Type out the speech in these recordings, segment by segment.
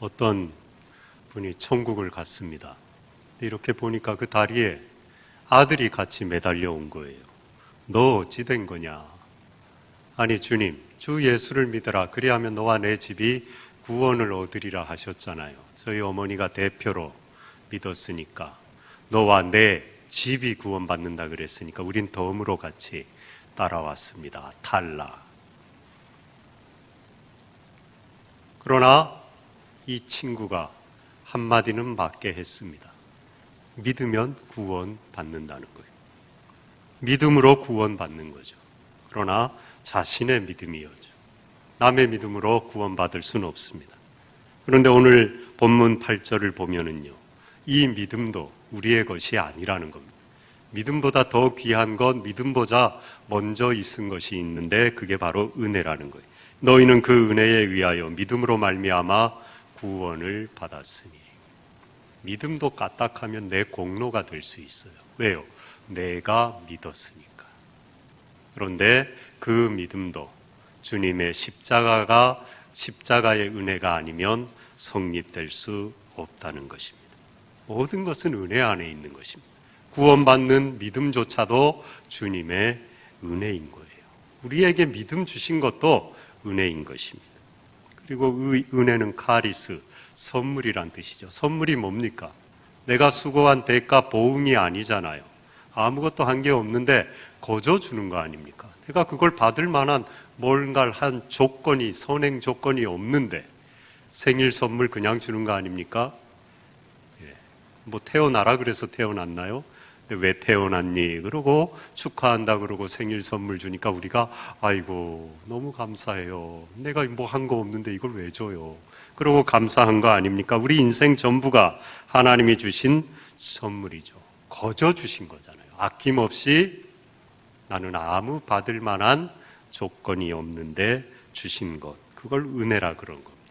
어떤 분이 천국을 갔습니다. 이렇게 보니까 그 다리에 아들이 같이 매달려 온 거예요. 너 어찌 된 거냐? 아니 주님, 주 예수를 믿어라. 그리하면 너와 내 집이 구원을 얻으리라 하셨잖아요. 저희 어머니가 대표로 믿었으니까, 너와 내 집이 구원받는다 그랬으니까 우린 덤으로 같이 따라왔습니다. 탈락. 그러나 이 친구가 한마디는 맞게 했습니다. 믿으면 구원받는다는 거예요. 믿음으로 구원받는 거죠. 그러나 자신의 믿음이었죠. 남의 믿음으로 구원받을 수는 없습니다. 그런데 오늘 본문 8절을 보면은요, 이 믿음도 우리의 것이 아니라는 겁니다. 믿음보다 더 귀한 것, 믿음보다 먼저 있은 것이 있는데 그게 바로 은혜라는 거예요. 너희는 그 은혜에 의하여 믿음으로 말미암아 구원을 받았으니. 믿음도 까딱하면 내 공로가 될 수 있어요. 왜요? 내가 믿었으니까. 그런데 그 믿음도 주님의 십자가의 은혜가 아니면 성립될 수 없다는 것입니다. 모든 것은 은혜 안에 있는 것입니다. 구원받는 믿음조차도 주님의 은혜인 거예요. 우리에게 믿음 주신 것도 은혜인 것입니다. 그리고 은혜는 카리스, 선물이란 뜻이죠. 선물이 뭡니까? 내가 수고한 대가 보응이 아니잖아요. 아무것도 한 게 없는데 거저 주는 거 아닙니까? 내가 그걸 받을 만한 뭔가를 한 조건이, 선행 조건이 없는데 생일 선물 그냥 주는 거 아닙니까? 뭐 태어나라 그래서 태어났나요? 근데 왜 태어났니? 그러고 축하한다 그러고 생일 선물 주니까 우리가 아이고 너무 감사해요. 내가 뭐 한 거 없는데 이걸 왜 줘요? 그러고 감사한 거 아닙니까? 우리 인생 전부가 하나님이 주신 선물이죠. 거저 주신 거잖아요. 아낌없이 나는 아무 받을 만한 조건이 없는데 주신 것, 그걸 은혜라 그런 겁니다.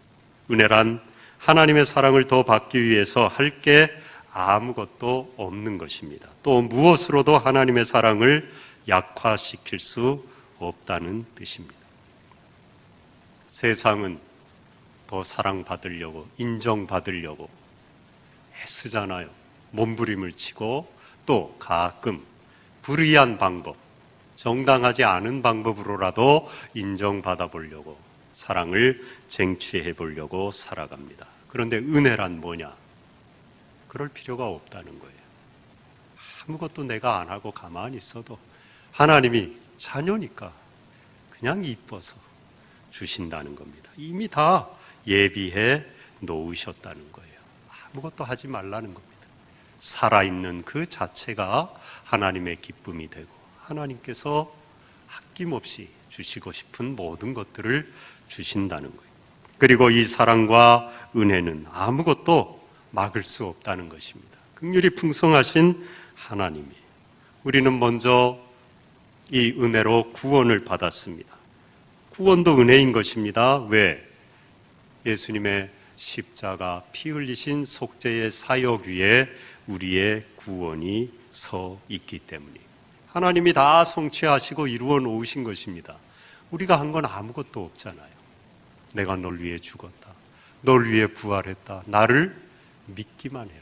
은혜란 하나님의 사랑을 더 받기 위해서 할 게 아무것도 없는 것입니다. 또 무엇으로도 하나님의 사랑을 약화시킬 수 없다는 뜻입니다. 세상은 더 사랑받으려고, 인정받으려고 애쓰잖아요. 몸부림을 치고 또 가끔 불의한 방법, 정당하지 않은 방법으로라도 인정받아 보려고, 사랑을 쟁취해 보려고 살아갑니다. 그런데 은혜란 뭐냐? 그럴 필요가 없다는 거예요. 아무것도 내가 안 하고 가만히 있어도 하나님이 자녀니까 그냥 이뻐서 주신다는 겁니다. 이미 다 예비해 놓으셨다는 거예요. 아무것도 하지 말라는 겁니다. 살아있는 그 자체가 하나님의 기쁨이 되고 하나님께서 아낌없이 주시고 싶은 모든 것들을 주신다는 거예요. 그리고 이 사랑과 은혜는 아무것도 막을 수 없다는 것입니다. 긍휼이 풍성하신 하나님이, 우리는 먼저 이 은혜로 구원을 받았습니다. 구원도 은혜인 것입니다. 왜? 예수님의 십자가 피 흘리신 속죄의 사역 위에 우리의 구원이 서 있기 때문이에요. 하나님이 다 성취하시고 이루어 놓으신 것입니다. 우리가 한 건 아무것도 없잖아요. 내가 널 위해 죽었다. 널 위해 부활했다. 나를 믿기만 해라.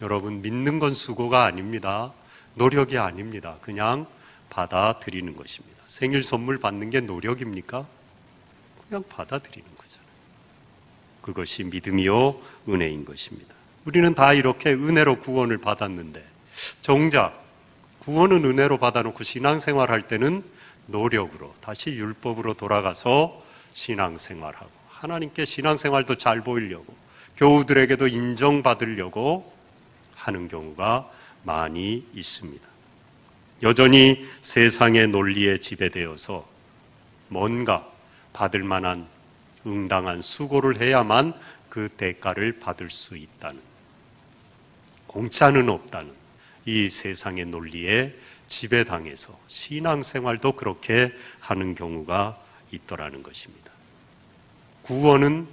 여러분, 믿는 건 수고가 아닙니다. 노력이 아닙니다. 그냥 받아들이는 것입니다. 생일 선물 받는 게 노력입니까? 그냥 받아들이는 거잖아요. 그것이 믿음이요 은혜인 것입니다. 우리는 다 이렇게 은혜로 구원을 받았는데, 정작 구원은 은혜로 받아놓고 신앙생활할 때는 노력으로, 다시 율법으로 돌아가서 신앙생활하고, 하나님께 신앙생활도 잘 보이려고, 교우들에게도 인정받으려고 하는 경우가 많이 있습니다. 여전히 세상의 논리에 지배되어서 뭔가 받을 만한 응당한 수고를 해야만 그 대가를 받을 수 있다는, 공짜는 없다는 이 세상의 논리에 지배당해서 신앙생활도 그렇게 하는 경우가 있더라는 것입니다. 구원은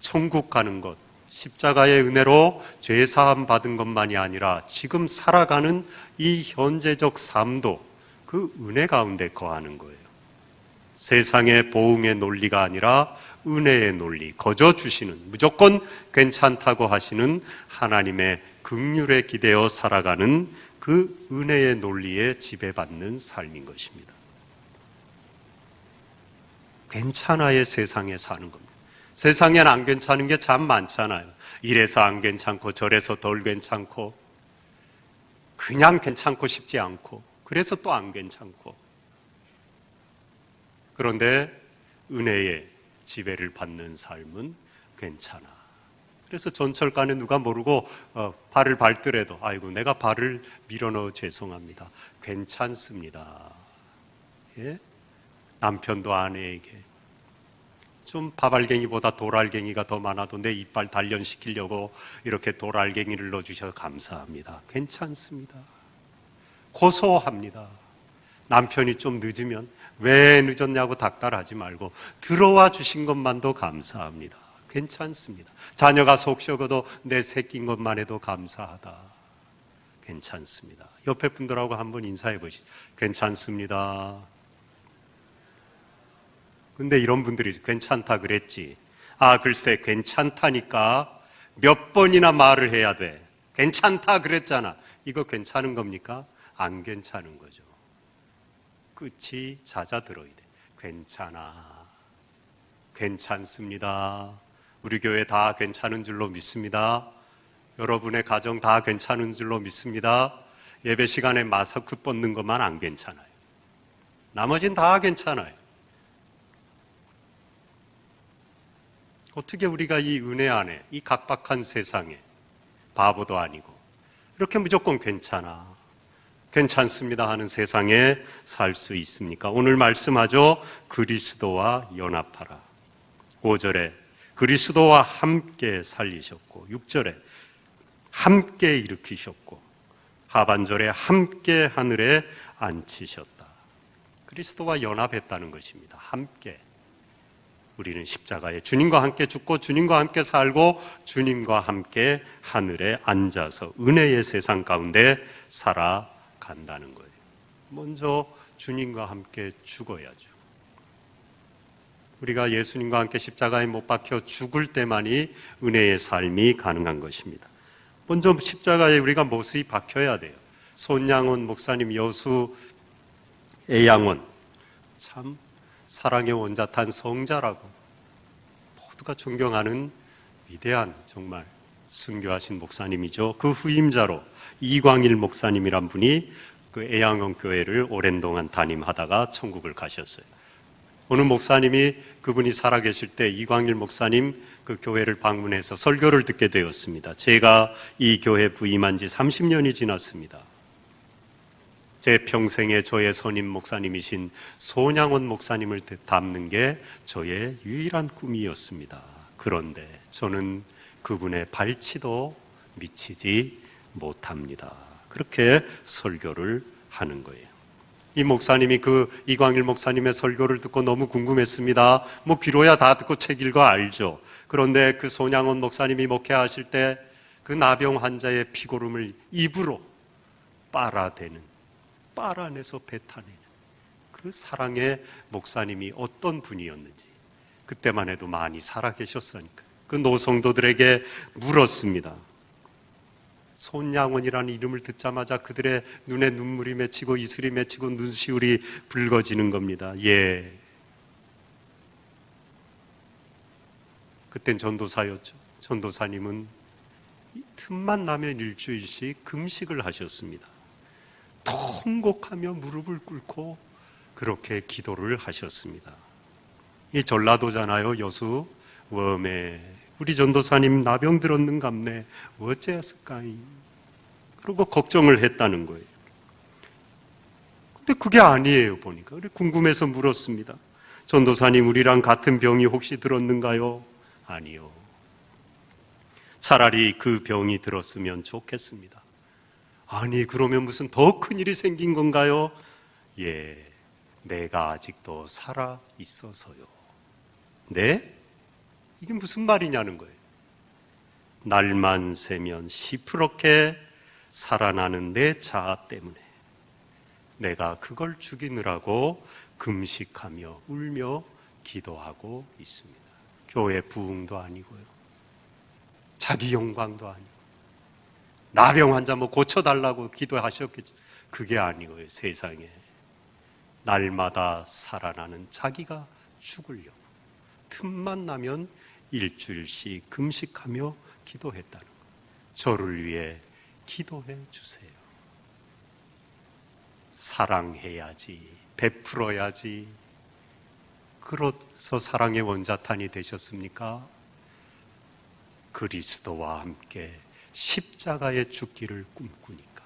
천국 가는 것, 십자가의 은혜로 죄사함 받은 것만이 아니라 지금 살아가는 이 현재적 삶도 그 은혜 가운데 거하는 거예요. 세상의 보응의 논리가 아니라 은혜의 논리, 거저 주시는, 무조건 괜찮다고 하시는 하나님의 긍휼에 기대어 살아가는 그 은혜의 논리에 지배받는 삶인 것입니다. 괜찮아의 세상에 사는 겁니다. 세상엔 안 괜찮은 게 참 많잖아요. 이래서 안 괜찮고 저래서 덜 괜찮고 그냥 괜찮고 싶지 않고 그래서 또 안 괜찮고. 그런데 은혜의 지배를 받는 삶은 괜찮아. 그래서 전철간에 누가 모르고 발을 밟더라도 아이고 내가 발을 밀어넣어 죄송합니다. 괜찮습니다. 예? 남편도 아내에게 좀 밥알갱이보다 돌알갱이가 더 많아도 내 이빨 단련시키려고 이렇게 돌알갱이를 넣어주셔서 감사합니다. 괜찮습니다. 고소합니다. 남편이 좀 늦으면 왜 늦었냐고 닥달하지 말고 들어와 주신 것만도 감사합니다. 괜찮습니다. 자녀가 속 썩어도 내 새끼인 것만 해도 감사하다. 괜찮습니다. 옆에 분들하고 한번 인사해 보시죠. 괜찮습니다. 근데 이런 분들이 괜찮다 그랬지. 아, 글쎄 괜찮다니까 몇 번이나 말을 해야 돼. 괜찮다 그랬잖아. 이거 괜찮은 겁니까? 안 괜찮은 거죠. 끝이 잦아들어야 돼. 괜찮아. 괜찮습니다. 우리 교회 다 괜찮은 줄로 믿습니다. 여러분의 가정 다 괜찮은 줄로 믿습니다. 예배 시간에 마스크 벗는 것만 안 괜찮아요. 나머진 다 괜찮아요. 어떻게 우리가 이 은혜 안에, 이 각박한 세상에 바보도 아니고 이렇게 무조건 괜찮아, 괜찮습니다 하는 세상에 살 수 있습니까? 오늘 말씀하죠. 그리스도와 연합하라. 5절에 그리스도와 함께 살리셨고 6절에 함께 일으키셨고 하반절에 함께 하늘에 앉히셨다. 그리스도와 연합했다는 것입니다. 함께. 우리는 십자가에 주님과 함께 죽고 주님과 함께 살고 주님과 함께 하늘에 앉아서 은혜의 세상 가운데 살아간다는 거예요. 먼저 주님과 함께 죽어야죠. 우리가 예수님과 함께 십자가에 못 박혀 죽을 때만이 은혜의 삶이 가능한 것입니다. 먼저 십자가에 우리가 못이 박혀야 돼요. 손양원 목사님 여수 애양원 참 사랑의 원자탄 성자라고 모두가 존경하는 위대한 정말 순교하신 목사님이죠. 그 후임자로 이광일 목사님이란 분이 그 애양원 교회를 오랜 동안 담임하다가 천국을 가셨어요. 어느 목사님이 그분이 살아계실 때 이광일 목사님 그 교회를 방문해서 설교를 듣게 되었습니다. 제가 이 교회 부임한 지 30년이 지났습니다. 제 평생에 저의 선임 목사님이신 손양원 목사님을 닮는 게 저의 유일한 꿈이었습니다. 그런데 저는 그분의 발치도 미치지 못합니다. 그렇게 설교를 하는 거예요. 이 목사님이 그 이광일 목사님의 설교를 듣고 너무 궁금했습니다. 뭐 귀로야 다 듣고 책 읽어 알죠. 그런데 그 손양원 목사님이 목회하실 때 그 나병 환자의 피고름을 입으로 빨아내서 뱉어내는 그 사랑의 목사님이 어떤 분이었는지 그때만 해도 많이 살아계셨으니까 그 노성도들에게 물었습니다. 손양원이라는 이름을 듣자마자 그들의 눈에 눈물이 맺히고 이슬이 맺히고 눈시울이 붉어지는 겁니다. 예. 그땐 전도사였죠. 전도사님은 틈만 나면 일주일씩 금식을 하셨습니다. 통곡하며 무릎을 꿇고 그렇게 기도를 하셨습니다. 이 전라도잖아요. 여수 웜에 우리 전도사님 나병 들었는갑네. 어째였을까이? 그러고 걱정을 했다는 거예요. 근데 그게 아니에요. 보니까 궁금해서 물었습니다. 전도사님 우리랑 같은 병이 혹시 들었는가요? 아니요. 차라리 그 병이 들었으면 좋겠습니다. 아니 그러면 무슨 더 큰 일이 생긴 건가요? 예, 내가 아직도 살아 있어서요. 네? 이게 무슨 말이냐는 거예요. 날만 새면 시퍼렇게 살아나는 내 자아 때문에 내가 그걸 죽이느라고 금식하며 울며 기도하고 있습니다. 교회 부흥도 아니고요, 자기 영광도 아니고, 나병 환자 고쳐달라고 기도하셨겠죠. 그게 아니고요, 세상에 날마다 살아나는 자기가 죽으려고 틈만 나면 일주일씩 금식하며 기도했다는 것. 저를 위해 기도해 주세요. 사랑해야지, 베풀어야지. 그래서 사랑의 원자탄이 되셨습니까? 그리스도와 함께 십자가에 죽기를 꿈꾸니까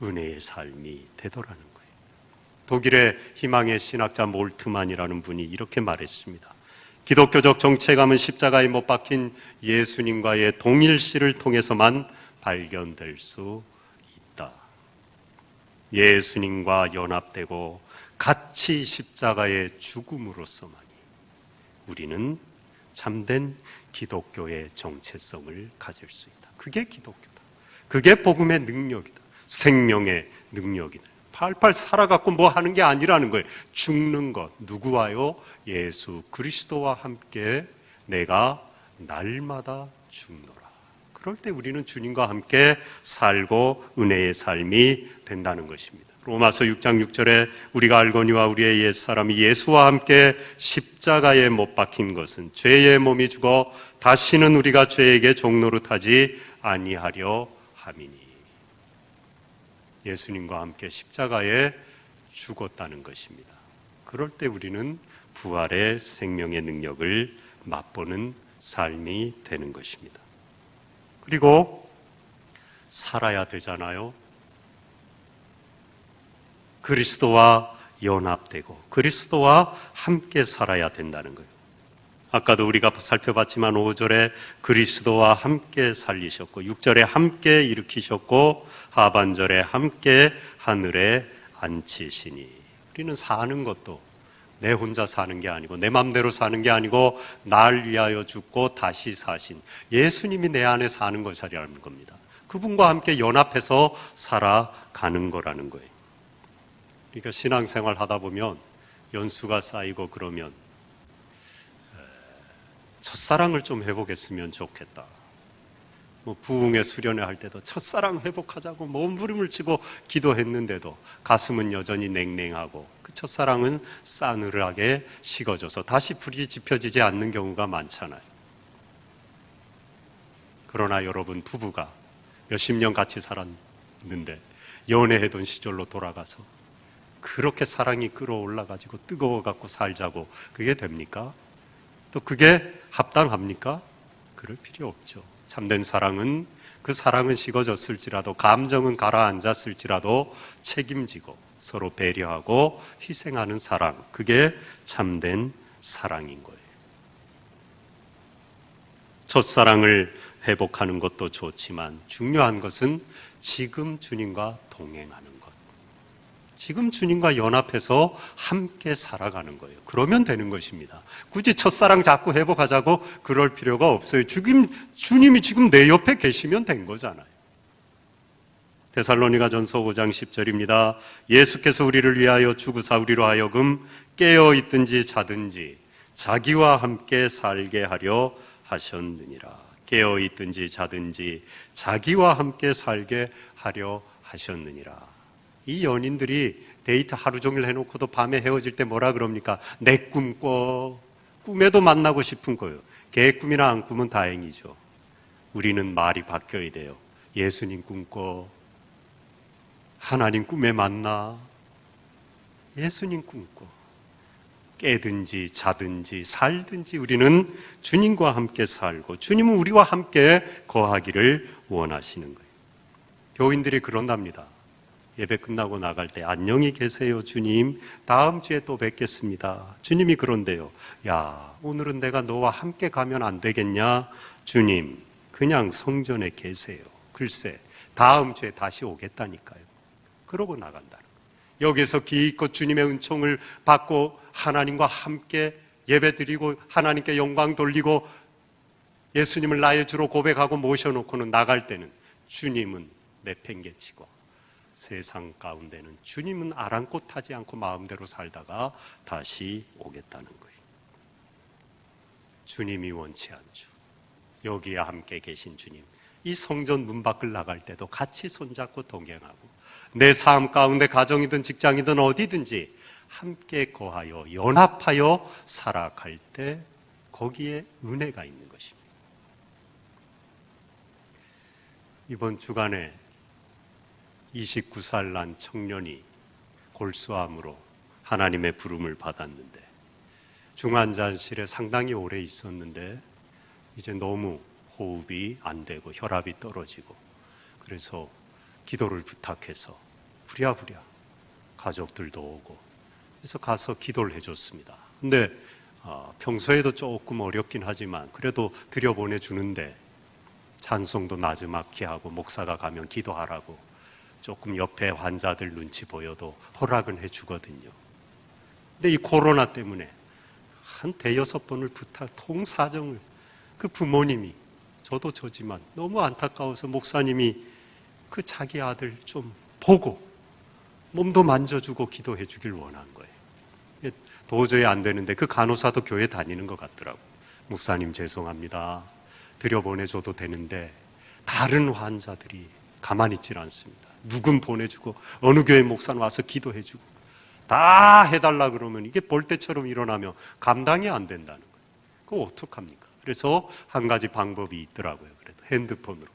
은혜의 삶이 되더라는 거예요. 독일의 희망의 신학자 몰트만이라는 분이 이렇게 말했습니다. 기독교적 정체감은 십자가에 못 박힌 예수님과의 동일시를 통해서만 발견될 수 있다. 예수님과 연합되고 같이 십자가의 죽음으로서만이 우리는 참된 기독교의 정체성을 가질 수 있다. 그게 기독교다. 그게 복음의 능력이다. 생명의 능력이다. 팔팔 살아갖고 뭐 하는 게 아니라는 거예요. 죽는 것. 누구와요? 예수 그리스도와 함께 내가 날마다 죽노라. 그럴 때 우리는 주님과 함께 살고 은혜의 삶이 된다는 것입니다. 로마서 6장 6절에 우리가 알거니와 우리의 옛사람이 예수와 함께 십자가에 못 박힌 것은 죄의 몸이 죽어 다시는 우리가 죄에게 종노릇하지 아니하려 함이니. 예수님과 함께 십자가에 죽었다는 것입니다. 그럴 때 우리는 부활의 생명의 능력을 맛보는 삶이 되는 것입니다. 그리고 살아야 되잖아요. 그리스도와 연합되고 그리스도와 함께 살아야 된다는 거예요. 아까도 우리가 살펴봤지만 5절에 그리스도와 함께 살리셨고 6절에 함께 일으키셨고 하반절에 함께 하늘에 앉히시니. 우리는 사는 것도 내 혼자 사는 게 아니고 내 맘대로 사는 게 아니고 날 위하여 죽고 다시 사신 예수님이 내 안에 사는 것이라는 겁니다. 그분과 함께 연합해서 살아가는 거라는 거예요. 그러니까 신앙생활 하다 보면 연수가 쌓이고 그러면 첫사랑을 좀 해보겠으면 좋겠다. 부흥회 수련회 할 때도 첫사랑 회복하자고 몸부림을 치고 기도했는데도 가슴은 여전히 냉랭하고 그 첫사랑은 싸늘하게 식어져서 다시 불이 지펴지지 않는 경우가 많잖아요. 그러나 여러분, 부부가 몇십 년 같이 살았는데 연애하던 시절로 돌아가서 그렇게 사랑이 끌어올라가지고 뜨거워갖고 살자고 그게 됩니까? 또 그게 합당합니까? 그럴 필요 없죠. 참된 사랑은 그 사랑은 식어졌을지라도 감정은 가라앉았을지라도 책임지고 서로 배려하고 희생하는 사랑, 그게 참된 사랑인 거예요. 첫사랑을 회복하는 것도 좋지만 중요한 것은 지금 주님과 동행하는 것, 지금 주님과 연합해서 함께 살아가는 거예요. 그러면 되는 것입니다. 굳이 첫사랑 자꾸 회복하자고 그럴 필요가 없어요. 주님이 지금 내 옆에 계시면 된 거잖아요. 데살로니가전서 5장 10절입니다. 예수께서 우리를 위하여 죽으사 우리로 하여금 깨어있든지 자든지 자기와 함께 살게 하려 하셨느니라. 깨어있든지 자든지 자기와 함께 살게 하려 하셨느니라. 이 연인들이 데이트 하루 종일 해놓고도 밤에 헤어질 때 뭐라 그럽니까? 내 꿈 꿔. 꿈에도 만나고 싶은 거예요. 걔 꿈이나 안 꾸면 다행이죠. 우리는 말이 바뀌어야 돼요. 예수님 꿈 꿔. 하나님 꿈에 만나. 예수님 꿈 꿔. 깨든지 자든지 살든지 우리는 주님과 함께 살고 주님은 우리와 함께 거하기를 원하시는 거예요. 교인들이 그런답니다. 예배 끝나고 나갈 때 안녕히 계세요 주님, 다음 주에 또 뵙겠습니다. 주님이 그런데요, 야, 오늘은 내가 너와 함께 가면 안 되겠냐? 주님, 그냥 성전에 계세요. 글쎄, 다음 주에 다시 오겠다니까요. 그러고 나간다는 거예요. 여기서 기껏 주님의 은총을 받고 하나님과 함께 예배드리고 하나님께 영광 돌리고 예수님을 나의 주로 고백하고 모셔놓고는 나갈 때는 주님은 내팽개치고 세상 가운데는 주님은 아랑곳하지 않고 마음대로 살다가 다시 오겠다는 거예요. 주님이 원치 않죠. 여기에 함께 계신 주님, 이 성전 문 밖을 나갈 때도 같이 손잡고 동행하고 내 삶 가운데 가정이든 직장이든 어디든지 함께 거하여 연합하여 살아갈 때 거기에 은혜가 있는 것입니다. 이번 주간에 29살 난 청년이 골수암으로 하나님의 부름을 받았는데 중환자실에 상당히 오래 있었는데 이제 너무 호흡이 안 되고 혈압이 떨어지고 그래서 기도를 부탁해서 부랴부랴 가족들도 오고 그래서 가서 기도를 해줬습니다. 근데 평소에도 조금 어렵긴 하지만 그래도 들여보내주는데 찬송도 나지막히 하고 목사가 가면 기도하라고 조금 옆에 환자들 눈치 보여도 허락은 해주거든요. 근데 이 코로나 때문에 한 대여섯 번을 통사정을 그 부모님이 저도 저지만 너무 안타까워서 목사님이 그 자기 아들 좀 보고 몸도 만져주고 기도해 주길 원한 거예요. 도저히 안 되는데 그 간호사도 교회 다니는 것 같더라고요. 목사님 죄송합니다. 들여보내줘도 되는데 다른 환자들이 가만히 있질 않습니다. 누군 보내주고 어느 교회 목사는 와서 기도해주고 다 해달라 그러면 이게 벌떼처럼 일어나면 감당이 안 된다는 거예요. 그거 어떡합니까? 그래서 한 가지 방법이 있더라고요. 그래도 핸드폰으로.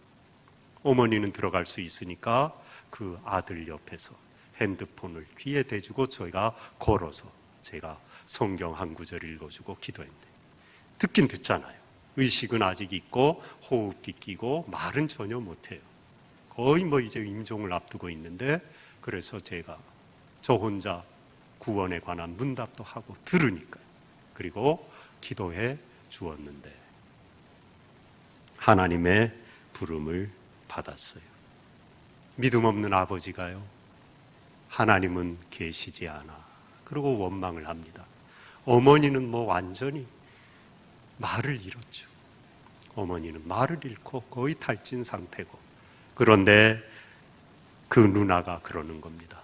어머니는 들어갈 수 있으니까 그 아들 옆에서 핸드폰을 귀에 대주고 저희가 걸어서 제가 성경 한 구절 읽어주고 기도했는데 듣긴 듣잖아요. 의식은 아직 있고 호흡기 끼고 말은 전혀 못해요. 거의 이제 임종을 앞두고 있는데 그래서 제가 저 혼자 구원에 관한 문답도 하고 들으니까요. 그리고 기도해 주었는데 하나님의 부름을 받았어요. 믿음 없는 아버지가요, 하나님은 계시지 않아. 그리고 원망을 합니다. 어머니는 완전히 말을 잃었죠. 어머니는 말을 잃고 거의 탈진 상태고 그런데 그 누나가 그러는 겁니다.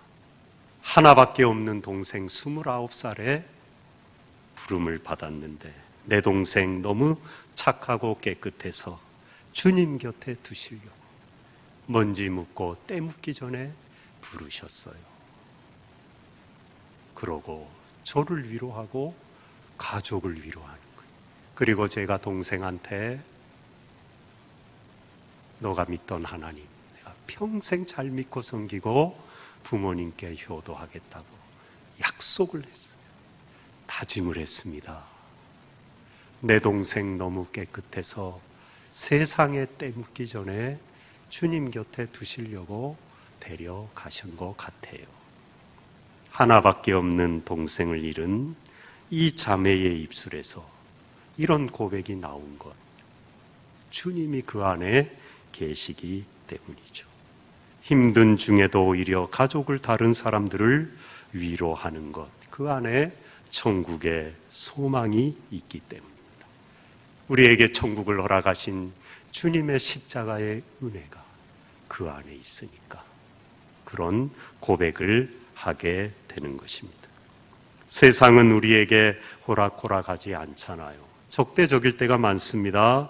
하나밖에 없는 동생 29살에 부름을 받았는데 내 동생 너무 착하고 깨끗해서 주님 곁에 두시려고 먼지 묻고 때 묻기 전에 부르셨어요. 그러고 저를 위로하고 가족을 위로하는 거예요. 그리고 제가 동생한테 너가 믿던 하나님 내가 평생 잘 믿고 섬기고 부모님께 효도하겠다고 약속을 했어요. 다짐을 했습니다. 내 동생 너무 깨끗해서 세상에 때 묻기 전에 주님 곁에 두시려고 데려가신 것 같아요. 하나밖에 없는 동생을 잃은 이 자매의 입술에서 이런 고백이 나온 것, 주님이 그 안에 계시기 때문이죠. 힘든 중에도 오히려 가족을 다른 사람들을 위로하는 것, 그 안에 천국의 소망이 있기 때문입니다. 우리에게 천국을 허락하신 주님의 십자가의 은혜가 그 안에 있으니까 그런 고백을 하게 되는 것입니다. 세상은 우리에게 호락호락하지 않잖아요. 적대적일 때가 많습니다.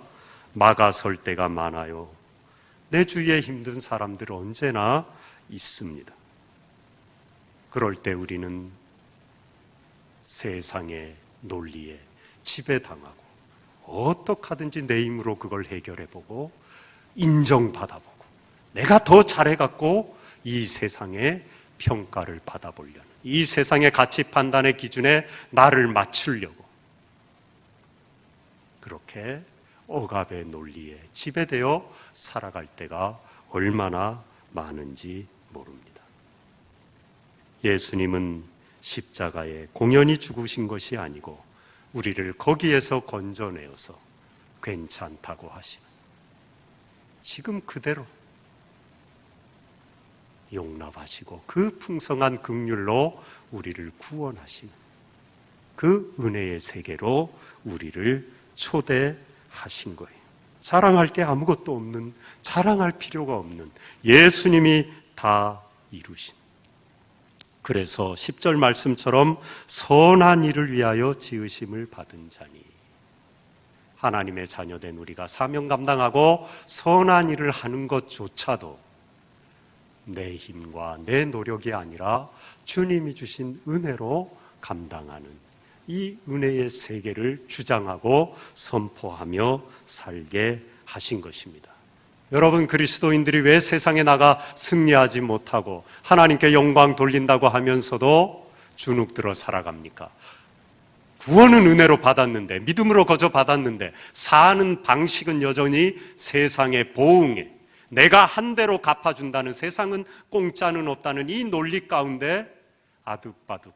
막아설 때가 많아요. 내 주위에 힘든 사람들 언제나 있습니다. 그럴 때 우리는 세상의 논리에 지배당하고 어떻게 하든지 내 힘으로 그걸 해결해보고 인정받아보고 내가 더 잘해갖고 이 세상의 평가를 받아보려는, 이 세상의 가치 판단의 기준에 나를 맞추려고 그렇게 억압의 논리에 지배되어 살아갈 때가 얼마나 많은지 모릅니다. 예수님은 십자가에 공연히 죽으신 것이 아니고 우리를 거기에서 건져내어서 괜찮다고 하시는, 지금 그대로 용납하시고 그 풍성한 긍휼로 우리를 구원하시는 그 은혜의 세계로 우리를 초대하신 거예요. 자랑할 게 아무것도 없는, 자랑할 필요가 없는 예수님이 다 이루신. 그래서 10절 말씀처럼 선한 일을 위하여 지으심을 받은 자니, 하나님의 자녀된 우리가 사명 감당하고 선한 일을 하는 것조차도 내 힘과 내 노력이 아니라 주님이 주신 은혜로 감당하는 이 은혜의 세계를 주장하고 선포하며 살게 하신 것입니다. 여러분, 그리스도인들이 왜 세상에 나가 승리하지 못하고 하나님께 영광 돌린다고 하면서도 주눅들어 살아갑니까? 구원은 은혜로 받았는데, 믿음으로 거저 받았는데, 사는 방식은 여전히 세상의 보응에 내가 한 대로 갚아준다는, 세상은 공짜는 없다는 이 논리 가운데 아득바득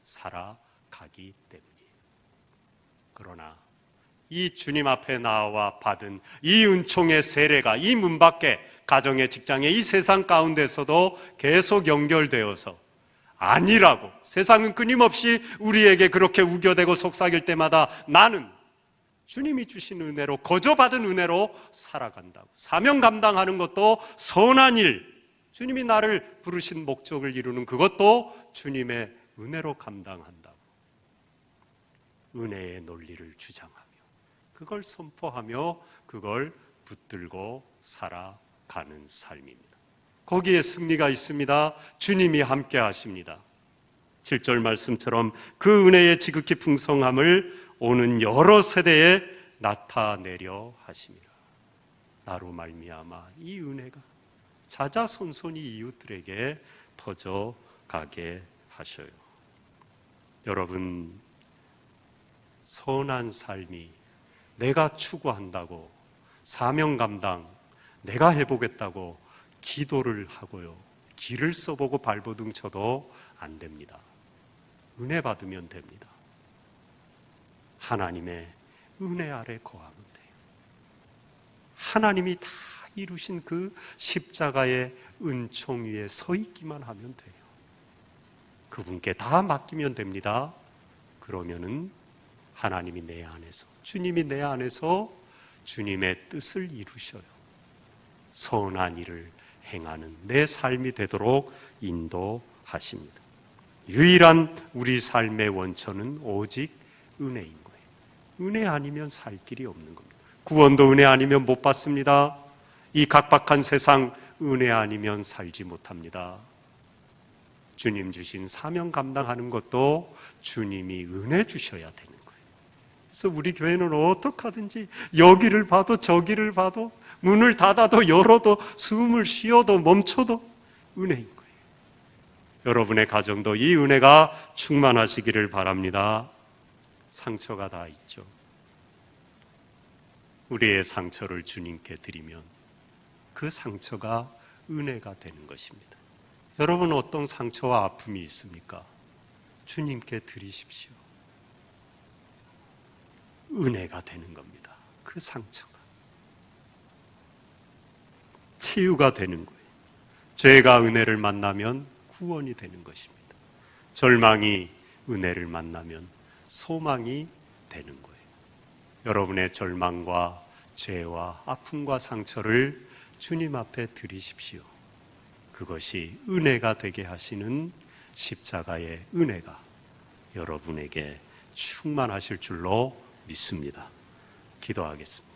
살아가기 때문이에요. 그러나 이 주님 앞에 나와 받은 이 은총의 세례가 이 문 밖에, 가정의, 직장의 이 세상 가운데서도 계속 연결되어서 아니라고, 세상은 끊임없이 우리에게 그렇게 우겨대고 속삭일 때마다 나는 주님이 주신 은혜로, 거저 받은 은혜로 살아간다고. 사명 감당하는 것도 선한 일, 주님이 나를 부르신 목적을 이루는 그것도 주님의 은혜로 감당한다고. 은혜의 논리를 주장하며 그걸 선포하며 그걸 붙들고 살아가는 삶입니다. 거기에 승리가 있습니다. 주님이 함께 하십니다. 7절 말씀처럼 그 은혜의 지극히 풍성함을 오는 여러 세대에 나타내려 하심이라. 나로 말미암아 이 은혜가 자자손손이 이웃들에게 퍼져가게 하셔요. 여러분, 선한 삶이 내가 추구한다고, 사명 감당 내가 해보겠다고 기도를 하고요, 길을 써보고 발버둥 쳐도 안 됩니다. 은혜 받으면 됩니다. 하나님의 은혜 아래 거하면 돼요. 하나님이 다 이루신 그 십자가의 은총 위에 서 있기만 하면 돼요. 그분께 다 맡기면 됩니다. 그러면은 하나님이 내 안에서, 주님이 내 안에서 주님의 뜻을 이루셔요. 선한 일을 행하는 내 삶이 되도록 인도하십니다. 유일한 우리 삶의 원천은 오직 은혜인 거예요. 은혜 아니면 살 길이 없는 겁니다. 구원도 은혜 아니면 못 받습니다. 이 각박한 세상 은혜 아니면 살지 못합니다. 주님 주신 사명 감당하는 것도 주님이 은혜 주셔야 되는 거예요. 그래서 우리 교회는 어떻게 하든지 여기를 봐도 저기를 봐도 문을 닫아도 열어도 숨을 쉬어도 멈춰도 은혜인 거예요. 여러분의 가정도 이 은혜가 충만하시기를 바랍니다. 상처가 다 있죠. 우리의 상처를 주님께 드리면 그 상처가 은혜가 되는 것입니다. 여러분, 어떤 상처와 아픔이 있습니까? 주님께 드리십시오. 은혜가 되는 겁니다. 그 상처가 치유가 되는 거예요. 죄가 은혜를 만나면 구원이 되는 것입니다. 절망이 은혜를 만나면 소망이 되는 거예요. 여러분의 절망과 죄와 아픔과 상처를 주님 앞에 드리십시오. 그것이 은혜가 되게 하시는 십자가의 은혜가 여러분에게 충만하실 줄로 믿습니다. 기도하겠습니다.